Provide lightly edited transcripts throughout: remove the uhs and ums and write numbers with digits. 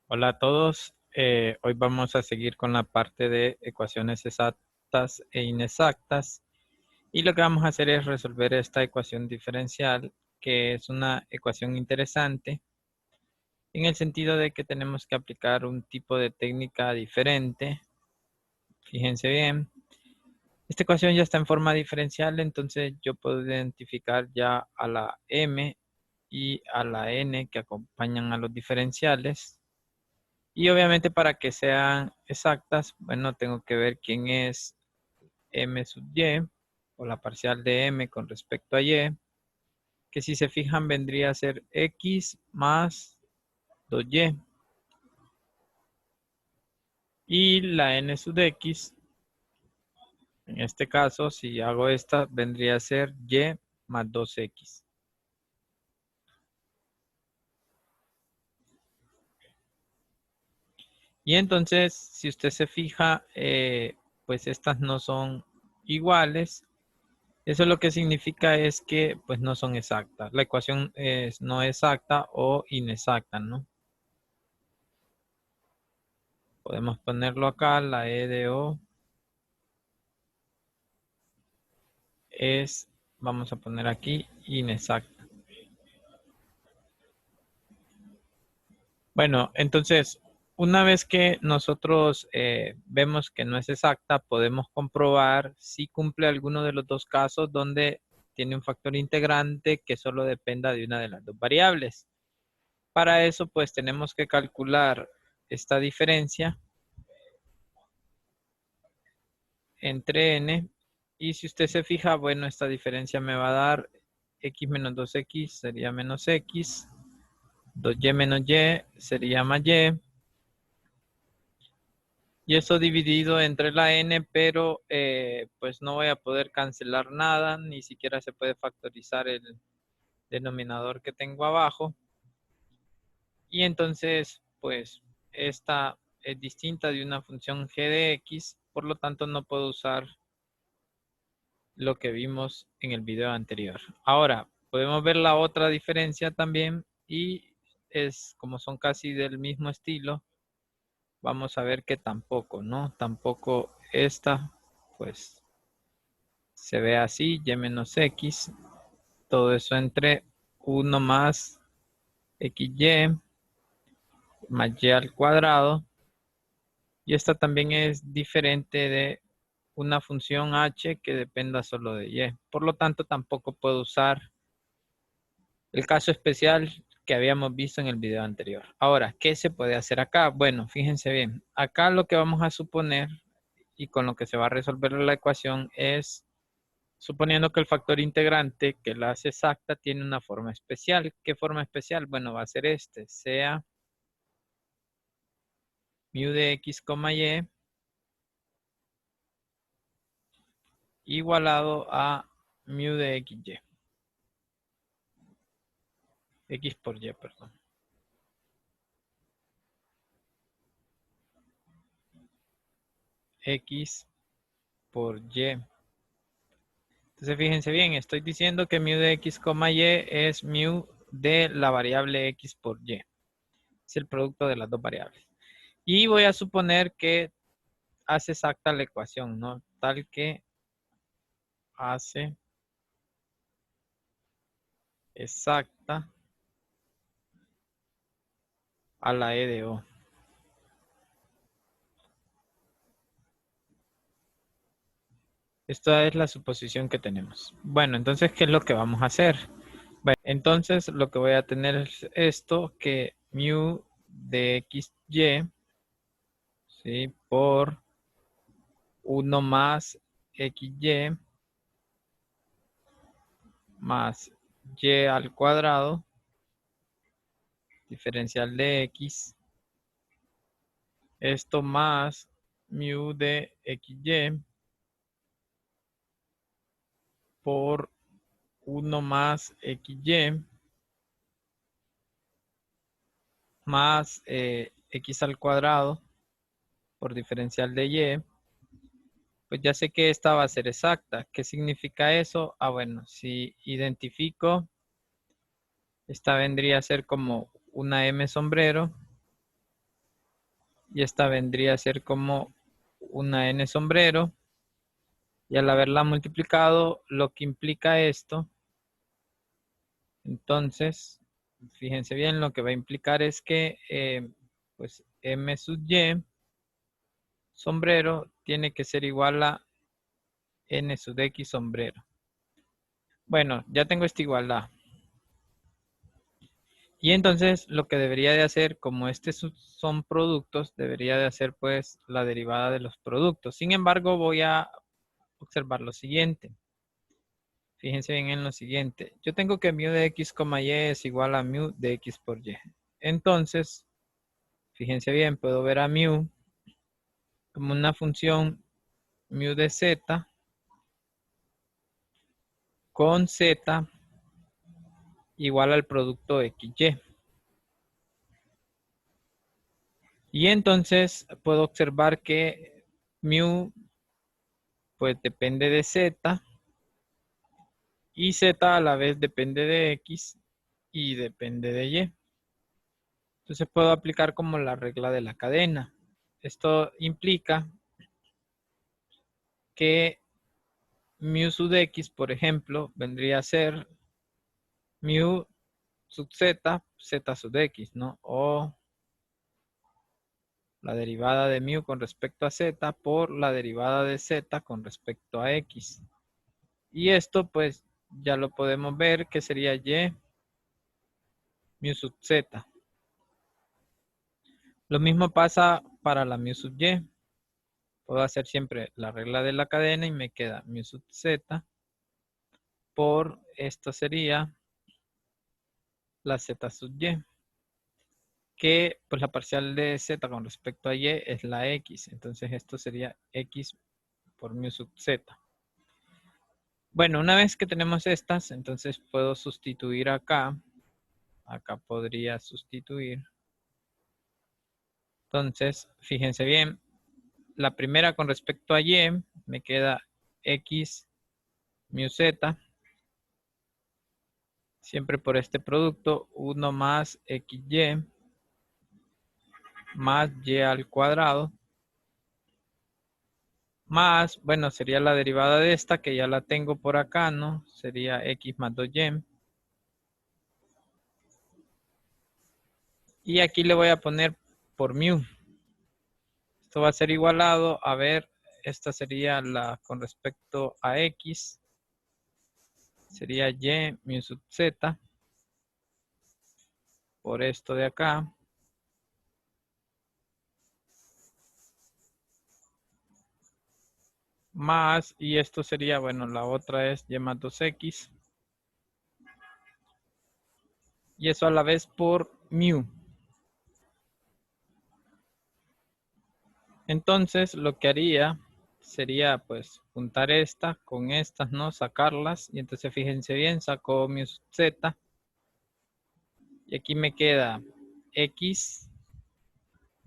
Hola a todos. Hoy vamos a seguir con la parte de ecuaciones exactas e inexactas. Y lo que vamos a hacer es resolver esta ecuación diferencial, que es una ecuación interesante en el sentido de que tenemos que aplicar un tipo de técnica diferente. Fíjense bien, esta ecuación ya está en forma diferencial, entonces yo puedo identificar ya a la m y a la n que acompañan a los diferenciales. Y obviamente para que sean exactas, bueno, tengo que ver quién es m sub y o la parcial de m con respecto a y, que si se fijan vendría a ser x más 2y. Y la n sub de x, en este caso, si hago esta, vendría a ser y más 2x. Y entonces, si usted se fija, pues estas no son iguales. Eso lo que significa es que pues no son exactas. La ecuación es no exacta o inexacta, ¿no? Podemos ponerlo acá, la E de O es, vamos a poner aquí, inexacta. Bueno, entonces, una vez que nosotros vemos que no es exacta, podemos comprobar si cumple alguno de los dos casos donde tiene un factor integrante que solo dependa de una de las dos variables. Para eso, pues tenemos que calcular esta diferencia entre n. Y si usted se fija, bueno, esta diferencia me va a dar x menos 2x sería menos x. 2y menos y sería más y. Y eso dividido entre la n, pero pues no voy a poder cancelar nada, ni siquiera se puede factorizar el denominador que tengo abajo. Y entonces, pues esta es distinta de una función g de x, por lo tanto no puedo usar lo que vimos en el video anterior. Ahora, podemos ver la otra diferencia también y es como son casi del mismo estilo, vamos a ver que tampoco, ¿no? Tampoco esta, pues se ve así, y menos x, todo eso entre 1 más xy más y al cuadrado. Y esta también es diferente de una función h que dependa solo de y. Por lo tanto, tampoco puedo usar el caso especial que habíamos visto en el video anterior. Ahora, ¿qué se puede hacer acá? Bueno, fíjense bien. Acá lo que vamos a suponer y con lo que se va a resolver la ecuación es suponiendo que el factor integrante que la hace exacta tiene una forma especial. ¿Qué forma especial? Bueno, va a ser este, sea mu de x, y igualado a mu de xy. X por y, perdón. X por y. Entonces fíjense bien, estoy diciendo que mu de x, y es mu de la variable x por y. Es el producto de las dos variables. Y voy a suponer que hace exacta la ecuación, ¿no? Tal que hace exacta a la E de O. Esta es la suposición que tenemos. Bueno, entonces, ¿qué es lo que vamos a hacer? Bueno, entonces lo que voy a tener es esto, que mu de xy, ¿sí? Por 1 más xy más y al cuadrado, diferencial de x, esto más mu de xy por 1 más xy más x al cuadrado por diferencial de y. Pues ya sé que esta va a ser exacta. ¿Qué significa eso? Ah, bueno, si identifico, esta vendría a ser como una m sombrero. Y esta vendría a ser como una n sombrero. Y al haberla multiplicado, lo que implica esto, entonces, fíjense bien, lo que va a implicar es que pues m sub y sombrero tiene que ser igual a n sub x sombrero. Bueno, ya tengo esta igualdad. Y entonces lo que debería de hacer, como son productos, debería de hacer pues la derivada de los productos. Sin embargo, voy a observar lo siguiente. Fíjense bien en lo siguiente. Yo tengo que mu de x, y es igual a mu de x por y. Entonces, fíjense bien, puedo ver a mu como una función mu de z con z igual al producto xy. Y entonces puedo observar que mu pues depende de z y z a la vez depende de x y depende de y. Entonces puedo aplicar como la regla de la cadena. Esto implica que mu sub x, por ejemplo, vendría a ser mu sub z, z sub x, ¿no? O la derivada de mu con respecto a z por la derivada de z con respecto a x. Y esto pues ya lo podemos ver que sería y mu sub z. Lo mismo pasa para la mu sub y. Puedo hacer siempre la regla de la cadena y me queda mu sub z por esto sería la z sub y. Que pues la parcial de z con respecto a y es la x. Entonces esto sería x por mu sub z. Bueno, una vez que tenemos estas, entonces puedo sustituir acá. Acá podría sustituir. Entonces, fíjense bien. La primera con respecto a y me queda x mu z. Siempre por este producto, 1 más xy más y al cuadrado. Más, bueno, sería la derivada de esta, que ya la tengo por acá, ¿no? Sería x más 2y. Y aquí le voy a poner por mu. Esto va a ser igualado, a ver, esta sería la con respecto a x. Sería y mu sub z. Por esto de acá. Más, y esto sería, bueno, la otra es y más 2x. Y eso a la vez por mu. Entonces lo que haría sería pues juntar estas con estas, ¿no? Sacarlas. Y entonces fíjense bien, saco mu z. Y aquí me queda x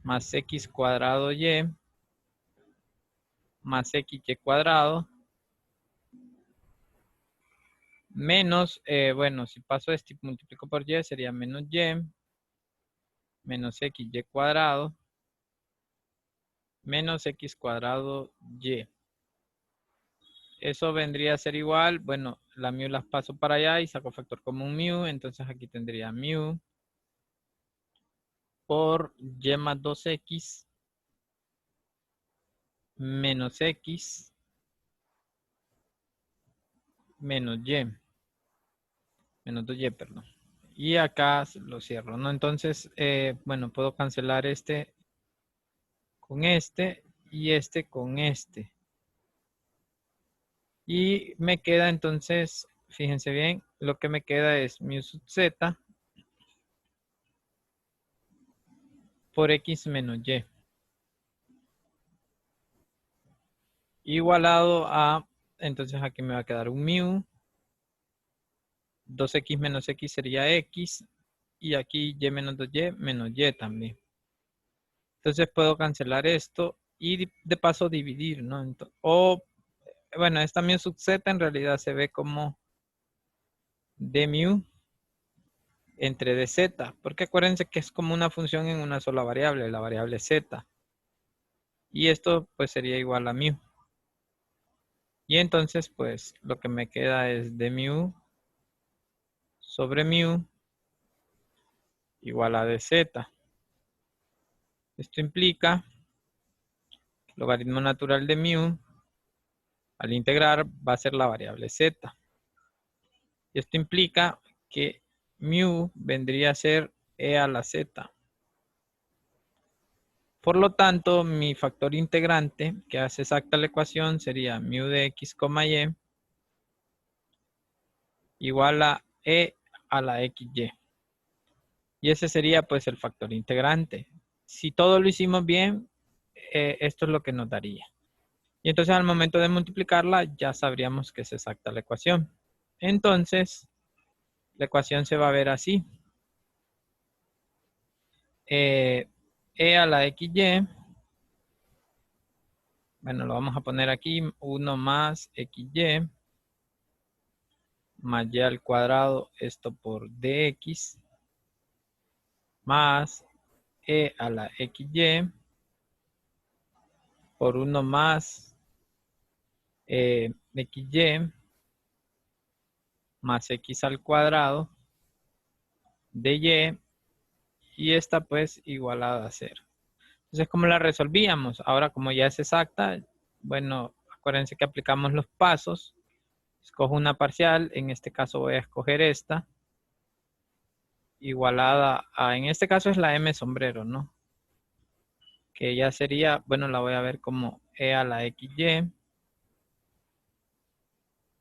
más x cuadrado y más xy cuadrado. Menos, bueno, si paso esto y multiplico por y sería menos y menos xy cuadrado menos x cuadrado y. Eso vendría a ser igual, bueno, la mu las paso para allá y saco factor común mu, entonces aquí tendría mu por y más 2x menos x menos y, menos 2y, perdón. Y acá lo cierro, ¿no? Entonces, bueno, puedo cancelar este con este y este con este. Y me queda entonces, fíjense bien, lo que me queda es mu sub z por x menos y. Igualado a, entonces aquí me va a quedar un mu. 2x menos x sería x. Y aquí y menos 2y menos y también. Entonces puedo cancelar esto y de paso dividir, ¿no? O, bueno, esta mu sub z en realidad se ve como d mu entre dz, porque acuérdense que es como una función en una sola variable, la variable z. Y esto pues sería igual a mu. Y entonces pues lo que me queda es de mu sobre mu igual a dz. Esto implica logaritmo natural de mu al integrar va a ser la variable z. Y esto implica que mu vendría a ser e a la z. Por lo tanto, mi factor integrante que hace exacta la ecuación sería mu de x, y igual a e a la xy. Y ese sería pues el factor integrante. Si todo lo hicimos bien, esto es lo que nos daría. Y entonces al momento de multiplicarla ya sabríamos que es exacta la ecuación. Entonces, la ecuación se va a ver así. E a la xy, bueno, lo vamos a poner aquí, 1 más xy más y al cuadrado, esto por dx, más e a la xy por 1 más xy más x al cuadrado de y esta pues igualada a 0. Entonces, ¿cómo la resolvíamos? Ahora, como ya es exacta, bueno, acuérdense que aplicamos los pasos. Escojo una parcial, en este caso voy a escoger esta, igualada a, en este caso es la m sombrero, ¿no? Que ya sería, bueno, la voy a ver como e a la xy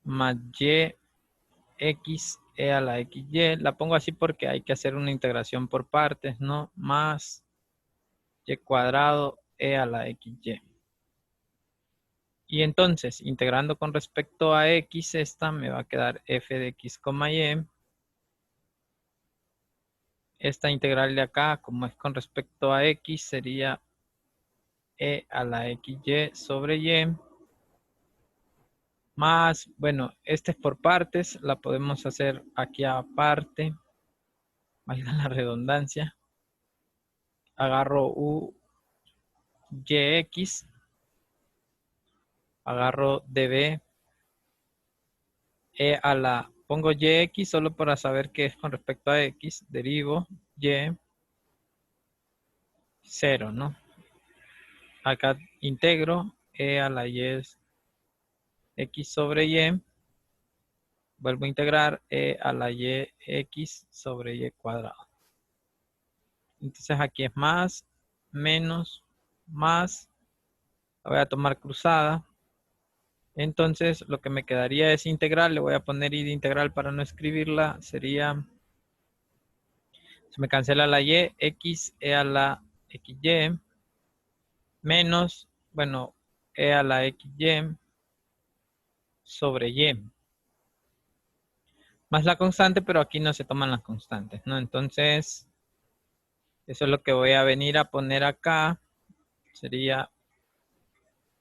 más y x e a la xy. La pongo así porque hay que hacer una integración por partes, ¿no? Más y cuadrado e a la xy. Y entonces, integrando con respecto a x, esta me va a quedar f de x, y. Esta integral de acá, como es con respecto a x, sería e a la xy sobre y. Más, bueno, este es por partes, la podemos hacer aquí aparte, valga la redundancia. Agarro u yx, agarro db, e a la, pongo yx solo para saber qué es con respecto a x, derivo y 0, ¿no? Acá integro e a la y es x sobre y, vuelvo a integrar e a la y x sobre y cuadrado. Entonces aquí es más, menos, más, la voy a tomar cruzada. Entonces lo que me quedaría es integral, le voy a poner i de integral para no escribirla, sería, se me cancela la y, x e a la xy, menos, bueno, e a la xy sobre y. Más la constante, pero aquí no se toman las constantes, ¿no? Entonces, eso es lo que voy a venir a poner acá. Sería,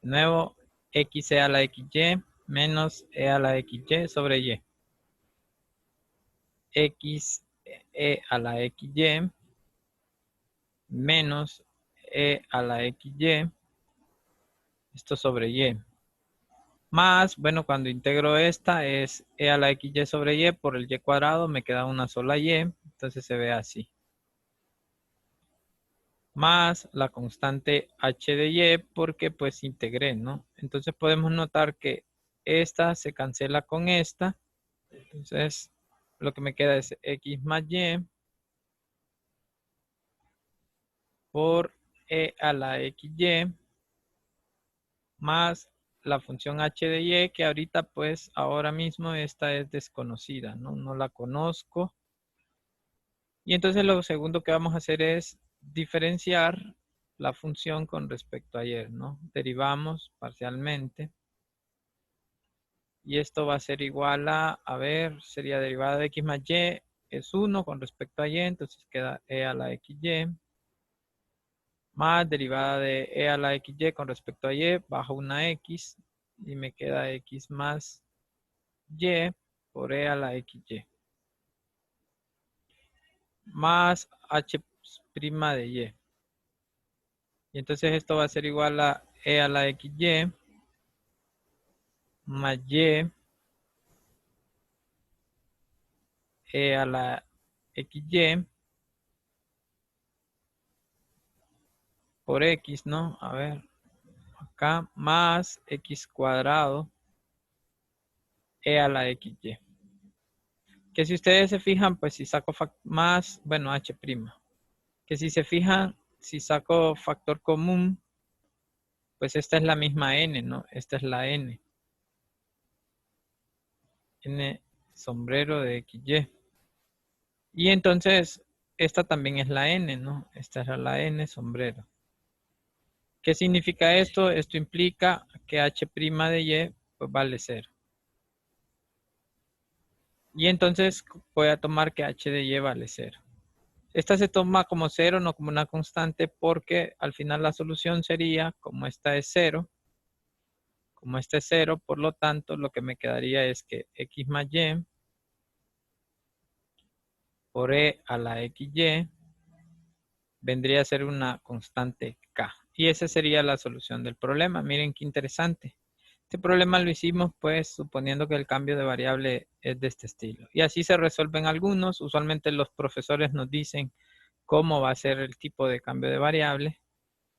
de nuevo, x e a la xy menos e a la xy sobre y. X e a la xy menos e a la xy, esto sobre y. Más, bueno, cuando integro esta es e a la xy sobre y por el y cuadrado, me queda una sola y, entonces se ve así. Más la constante h de y porque pues integré, ¿no? Entonces podemos notar que esta se cancela con esta. Entonces lo que me queda es x más y por e a la xy más la función h de y que ahorita pues ahora mismo esta es desconocida, ¿no? No la conozco. Y entonces lo segundo que vamos a hacer es diferenciar la función con respecto a ayer, ¿no? Derivamos parcialmente. Y esto va a ser igual a ver, sería derivada de x más y es 1 con respecto a y, entonces queda e a la xy más derivada de e a la xy con respecto a y bajo una x y me queda x más y por e a la xy más h' de y. Y entonces esto va a ser igual a e a la xy más y e a la xy por x, ¿no? A ver, acá más x cuadrado e a la xy. Que si ustedes se fijan, pues si saco más, bueno, h'. Que si se fijan, si saco factor común, pues esta es la misma n, ¿no? Esta es la n. N sombrero de xy. Y entonces, esta también es la n, ¿no? Esta es la n sombrero. ¿Qué significa esto? Esto implica que h' de y pues vale 0. Y entonces voy a tomar que h de y vale 0. Esta se toma como 0, no como una constante, porque al final la solución sería, como esta es 0, como este es 0, por lo tanto, lo que me quedaría es que x más y por e a la xy vendría a ser una constante k. Y esa sería la solución del problema. Miren qué interesante. Este problema lo hicimos pues suponiendo que el cambio de variable es de este estilo. Y así se resuelven algunos. Usualmente los profesores nos dicen cómo va a ser el tipo de cambio de variable.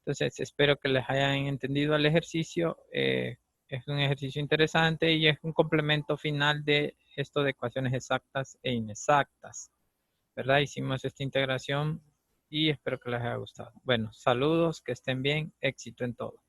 Entonces espero que les hayan entendido el ejercicio. Es un ejercicio interesante y es un complemento final de esto de ecuaciones exactas e inexactas. ¿Verdad? Hicimos esta integración y espero que les haya gustado. Bueno, saludos, que estén bien, éxito en todo.